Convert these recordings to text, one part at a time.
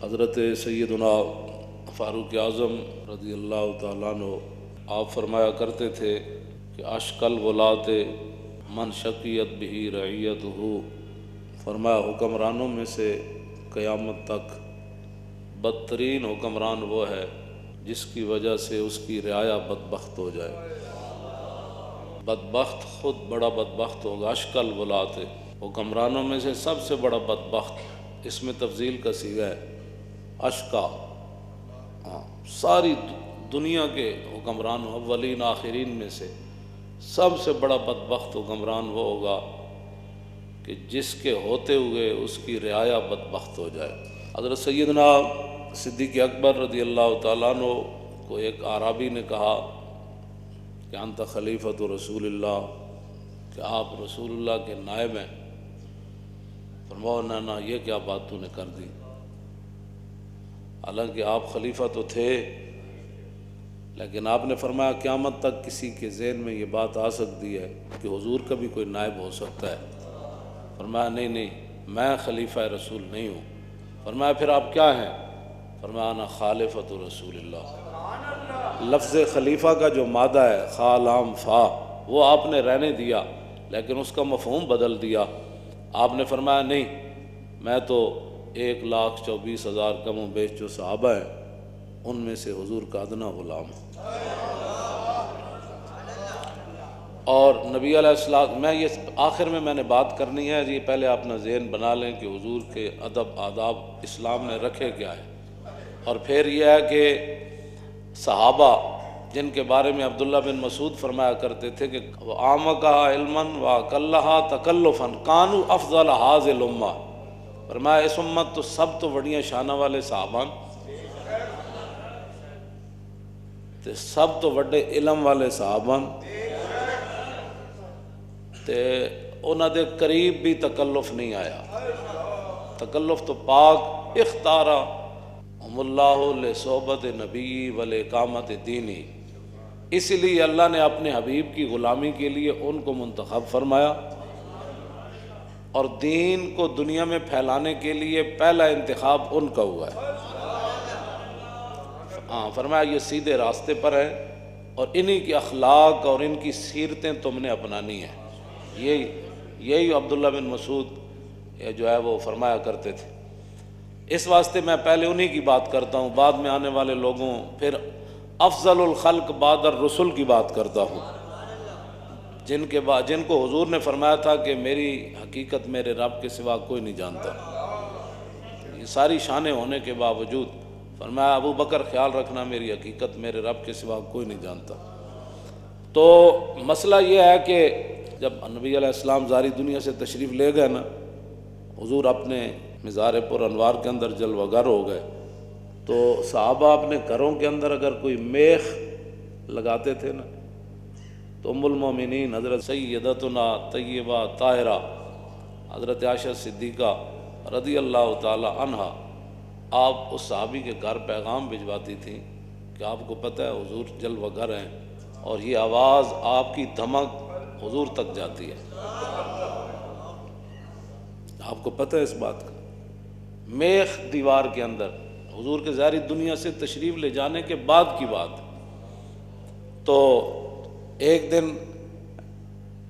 حضرت سیدنا فاروق اعظم رضی اللہ تعالیٰ عنہ آپ فرمایا کرتے تھے کہ اشکل ولات من شقیت بہی رعیت ہو، فرمایا حکمرانوں میں سے قیامت تک بدترین حکمران وہ ہے جس کی وجہ سے اس کی رعایا بدبخت ہو جائے۔ بدبخت خود بڑا بدبخت ہوگا۔ اشکل ولات حکمرانوں میں سے سب سے بڑا بدبخت، اس میں تفضیل کا صیغہ ہے اشکا۔ ساری دنیا کے حکمران اولین آخرین میں سے سب سے بڑا بدبخت حکمران وہ ہوگا کہ جس کے ہوتے ہوئے اس کی رعایا بدبخت ہو جائے۔ حضرت سیدنا صدیق اکبر رضی اللہ تعالیٰ عنہ کو ایک اعرابی نے کہا کہ انت خلیفۃ رسول اللہ، کہ آپ رسول اللہ کے نائب ہیں۔ فرمایا نہ یہ کیا بات تو نے کر دی، حالانکہ آپ خلیفہ تو تھے، لیکن آپ نے فرمایا قیامت تک کسی کے ذہن میں یہ بات آ سکتی ہے کہ حضور کا بھی کوئی نائب ہو سکتا ہے۔ فرمایا نہیں میں خلیفہ رسول نہیں ہوں۔ فرمایا پھر آپ کیا ہیں؟ فرمایا انا خالفۃ رسول اللہ۔ لفظ خلیفہ کا جو مادہ ہے خا لام فا، وہ آپ نے رہنے دیا لیکن اس کا مفہوم بدل دیا۔ آپ نے فرمایا نہیں، میں تو 1,24,000 کم و بیش جو صحابہ ہیں ان میں سے حضور کا ادنا غلام ہوں۔ اور نبی علیہ السلام، میں یہ آخر میں نے بات کرنی ہے، یہ پہلے اپنا ذہن بنا لیں کہ حضور کے ادب آداب اسلام نے رکھے کیا ہے، اور پھر یہ ہے کہ صحابہ جن کے بارے میں عبداللہ بن مسعود فرمایا کرتے تھے کہ وَعَامَقَهَا عِلْمًا وَأَقَلَّهَا تَكَلُّفًا كَانُوا أَفْضَلَ هَذِهِ الْأُمَّةِ۔ فرمایا اس امت تو سب تو بڑیاں شانہ والے صحابان تے سب تو بڑے علم والے صحابان تے انہاں دے قریب بھی تکلف نہیں آیا۔ تکلف تو پاک اختارا ہم اللہ لصحبت نبی ولاقامت دینی، اس لیے اللہ نے اپنے حبیب کی غلامی کے لیے ان کو منتخب فرمایا، اور دین کو دنیا میں پھیلانے کے لیے پہلا انتخاب ان کا ہوا ہے۔ فرمایا یہ سیدھے راستے پر ہے اور انہی کی اخلاق اور ان کی سیرتیں تم نے اپنانی ہیں۔ یہی عبداللہ بن مسعود جو ہے وہ فرمایا کرتے تھے۔ اس واسطے میں پہلے انہی کی بات کرتا ہوں، بعد میں آنے والے لوگوں، پھر افضل الخلق بعد الرسل کی بات کرتا ہوں، جن کو حضور نے فرمایا تھا کہ میری حقیقت میرے رب کے سوا کوئی نہیں جانتا۔ یہ ساری شانیں ہونے کے باوجود فرمایا ابو بکر خیال رکھنا میری حقیقت میرے رب کے سوا کوئی نہیں جانتا۔ تو مسئلہ یہ ہے کہ جب نبی علیہ السلام ظاہری دنیا سے تشریف لے گئے نا، حضور اپنے مزار پر انوار کے اندر جلوہ گر ہو گئے، تو صحابہ اپنے گھروں کے اندر اگر کوئی میخ لگاتے تھے نا، تو ام المومنین حضرت سیدتنا طیبہ طاہرہ حضرت عائشہ صدیقہ رضی اللہ تعالی عنہا، آپ اس صحابی کے گھر پیغام بھجواتی تھیں کہ آپ کو پتہ ہے حضور جلوہ گر ہیں، اور یہ آواز آپ کی دھمک حضور تک جاتی ہے۔ آپ کو پتہ ہے اس بات کا؟ میخ دیوار کے اندر حضور کے ظاہری دنیا سے تشریف لے جانے کے بعد کی بات۔ تو ایک دن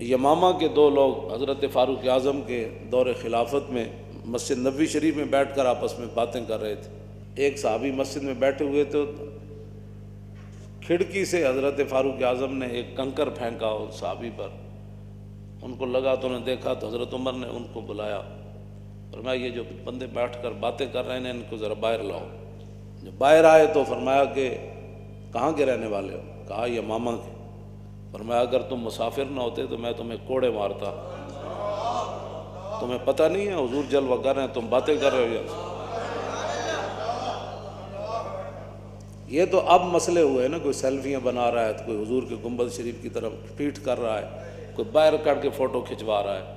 یمامہ کے دو لوگ حضرت فاروق اعظم کے دور خلافت میں مسجد نبوی شریف میں بیٹھ کر آپس میں باتیں کر رہے تھے۔ ایک صحابی مسجد میں بیٹھے ہوئے تو کھڑکی سے حضرت فاروق اعظم نے ایک کنکر پھینکا اس صحابی پر، ان کو لگا تو انہوں نے دیکھا تو حضرت عمر نے ان کو بلایا، فرمایا یہ جو بندے بیٹھ کر باتیں کر رہے ہیں ان کو ذرا باہر لاؤ۔ جب باہر آئے تو فرمایا کہ کہاں کے رہنے والے ہو؟ کہا یمامہ کے۔ فرمایا اگر تم مسافر نہ ہوتے تو میں تمہیں کوڑے مارتا، تمہیں پتہ نہیں ہے حضور جلوہ گر ہیں، تم باتیں کر رہے ہو۔ یہ تو اب مسئلے ہوئے نا، کوئی سیلفیاں بنا رہا ہے تو کوئی حضور کے گنبد شریف کی طرف پیٹ کر رہا ہے، کوئی باہر کر کے فوٹو کھنچوا رہا ہے۔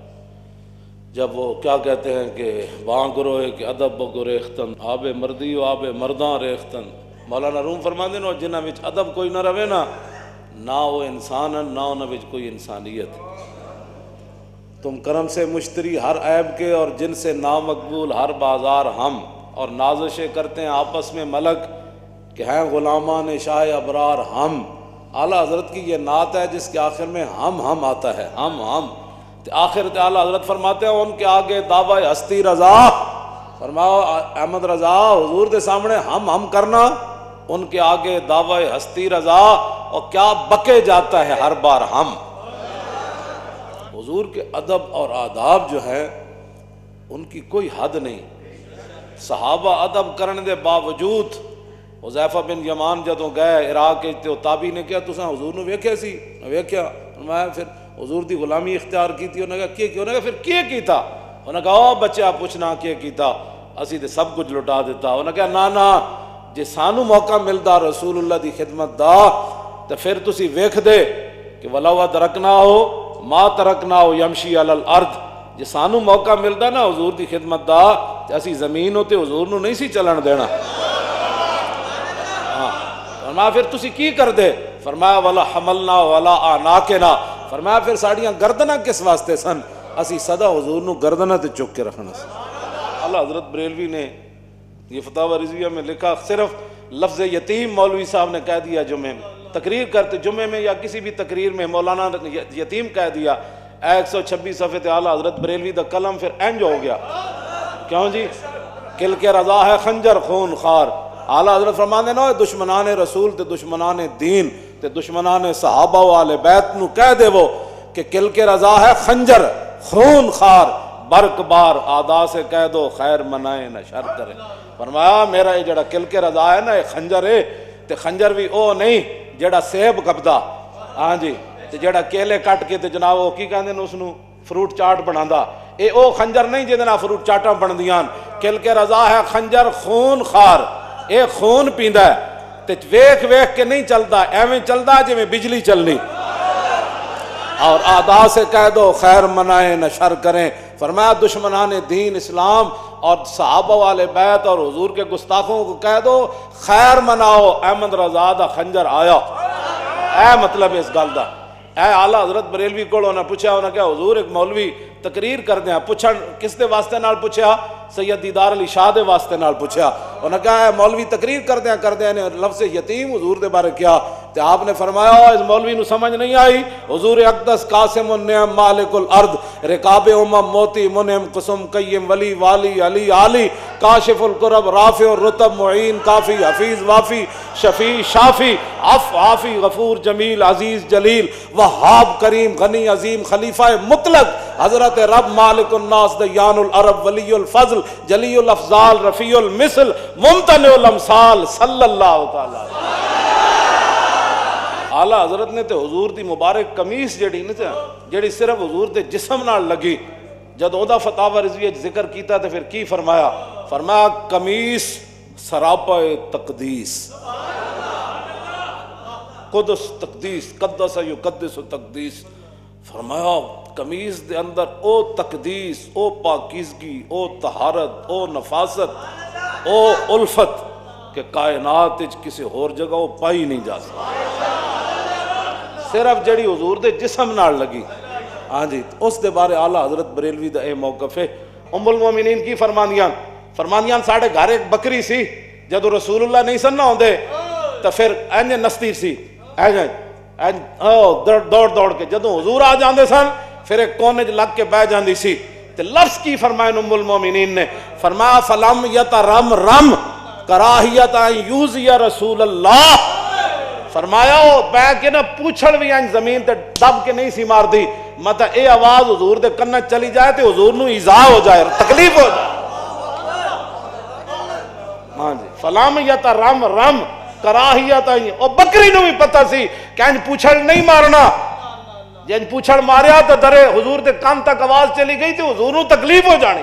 جب وہ کیا کہتے ہیں کہ وہاں گروہ کہ ادب گریختن آب مردی و آب مرداں ریختن، مولانا روم فرماندے نو جنہاں وچ ادب کوئی نہ رہے نہ وہ انسان ہے نہ انہاں وچ کوئی انسانیت۔ تم کرم سے مشتری ہر عیب کے اور جن سے نامقبول ہر بازار ہم، اور نازشیں کرتے ہیں آپس میں ملک کہ ہیں غلامان شاہ ابرار ہم. اعلیٰ حضرت کی یہ نعت ہے جس کے آخر میں ہم آتا ہے. ہم آخر اعلیٰ حضرت فرماتے ہیں ان کے آگے دعوی ہستی رضا. فرماؤ احمد رضا حضور کے سامنے ہم کرنا، ان کے آگے دعوی ہستی رضا، اور کیا بکے جاتا ہے ہر بار ہم. حضور کے ادب اور آداب جو ہے ان کی کوئی حد نہیں. صحابہ ادب کرنے دے باوجود حذیفہ بن یمان جدوں گئے عراق تے تابعی نے کہا تساں حضور نو ویکھیا سی؟ ویکھیا. فرمایا پھر حضور دی غلامی اختیار کیتی؟ انہوں نے کہا کی؟ انہوں نے کہا پھر کی کیتا؟ انہوں نے کہا او بچہ پوچھنا کی کیتا، اسی تے سب کچھ لٹا دیتا. انہوں نے کہا نا جے سانو موقع ملدا رسول اللہ دی خدمت دا تے پھر تسی ویکھ دے کہ ولو ترکنا ہو ما ترکنا ہو یمشی علی الارض. جے سانو موقع ملدا نا حضور دی خدمت دا تے اسی زمین تے حضور نو نہیں سی چلن دینا. فرمایا پھر تسی کی کر دے؟ فرمایا ولا حملنا ولا آناکنا. فرمایا پھر ساڑیاں گردناں کس واسطے سن؟ اسی صدا حضور نو گردناں تے چک کے رکھنا سی. اللہ حضرت بریلوی نے یہ فتاوی رضویہ میں لکھا، صرف لفظ یتیم مولوی صاحب نے کہہ دیا جمعے میں، تقریر کرتے جمعے میں یا کسی بھی تقریر میں مولانا یتیم کہہ دیا، 126 صفحے تے اعلیٰ حضرت بریلوی دا قلم پھر انج ہو گیا. کیوں جی؟ کل کے رضا ہے خنجر خون خار. اعلیٰ حضرت فرماندے نا دشمنان رسول تے دشمنان دین تے دشمنان صحابہ و آل بیت نو کہہ دے وہ کہ کل کے رضا ہے خنجر خون خار، برق بار آدا سے کہہ دو خیر منائے نہ شر کرے. فرمایا میرا یہ جڑا کل کے رضا ہے نا یہ خنجر ہے، تے خنجر بھی او نہیں جڑا سیب کپدا، ہاں جی، تے جڑا کیلے کٹ کے تے جناب وہ کی کہندے نے اس نو فروٹ چاٹ بنادا. اے او خنجر نہیں جے نال فروٹ چاٹاں بندیاں. کل کے رضا ہے خنجر خون خار، اے خون پیندا ہے تے ویکھ ویکھ کے نہیں چلدا، ایویں چلدا جویں بجلی چلنی. اور آدا سے کہہ دو خیر منائے نہ شر کریں. فرمایا دشمنان دین اسلام اور صحابہ والے بیت اور حضور کے گستاخوں کو کہہ دو خیر مناؤ، احمد رضا دا خنجر آیا. اے مطلب اس گل دا. اے اعلیٰ حضرت بریلوی کو انہوں نے پوچھا، انہوں نے کہا حضور ایک مولوی تقریر کر دیا. پوچھا کس دے واسطے نال پوچھا؟ سید دیدار علی شاہ دے واسطے نال پوچھا. انہوں نے کہا اے مولوی تقریر کر دیا نے لفظ یتیم حضور دے بارے کیا؟ تو آپ نے فرمایا اس مولوی نو سمجھ نہیں آئی. حضور اقدس قاسم النعم مالک الارض رکاب موتی منعم قسم قیم ولی والی علی عالی کاشف القرب رافع الرتب معین کافی حفیظ وافی شفیع شافی عافی غفور جمیل عزیز جلیل وہاب کریم غنی عظیم خلیفہ مطلق حضرت رب مالک الناس دیان العرب ولی الفضل جلی الافضال رفیع المثل ممتنع الامثال صلی اللہ تعالی. اعلیٰ حضرت نے تے حضور دی مبارک قمیص جڑی صرف حضور دے جسم نال لگی، جد او دا فتاوی رضویہ ذکر کیتا تے پھر کی فرمایا؟ فرمایا قمیص سراپا تقدیس، قدس تقدیس، قدس یقدس تقدیس. فرمایا قمیص دے اندر او تقدیس، او پاکیزگی، او طہارت، او نفاست، او الفت کہ کائنات کسی اور جگہ وہ پائی نہیں جا سکتی، صرف جڑی حضور دے جسم نال لگی. ہاں جی، اس دے بارے اعلیٰ حضرت بریلوی دا اے موقف ہے. ام المومنین کی فرماندیاں ساڑھے گھر ایک بکری سی، جدو رسول اللہ نہیں سن نہ ہوندے تو پھر اینج نستی سی، دوڑ کے جدو حضور آ جاندے سن پھر ایک کونے لگ کے بہ جاندی سی. تے لفظ کی فرمائے ام المومنین نے؟ فرمایا فلم یترم رم کراہیت ان یوزی رسول اللہ. فرمایا وہ بہ کے نہ پوچھڑ بھی ان زمین تے دب کے نہیں سی مار دی، مطلب اے آواز حضور دے کنن چلی جائے تے حضور نو ایذا ہو جائے، تکلیف ہو جائے. ہاں جی، فلم یترم رم کراہیت او بکری نو بھی پتہ سی کہ انج پوچھڑ نہیں مارنا، جن پوچھڑ ماریا تو درے حضور دے کان تک آواز چلی گئی تے حضور نو تکلیف ہو جانی.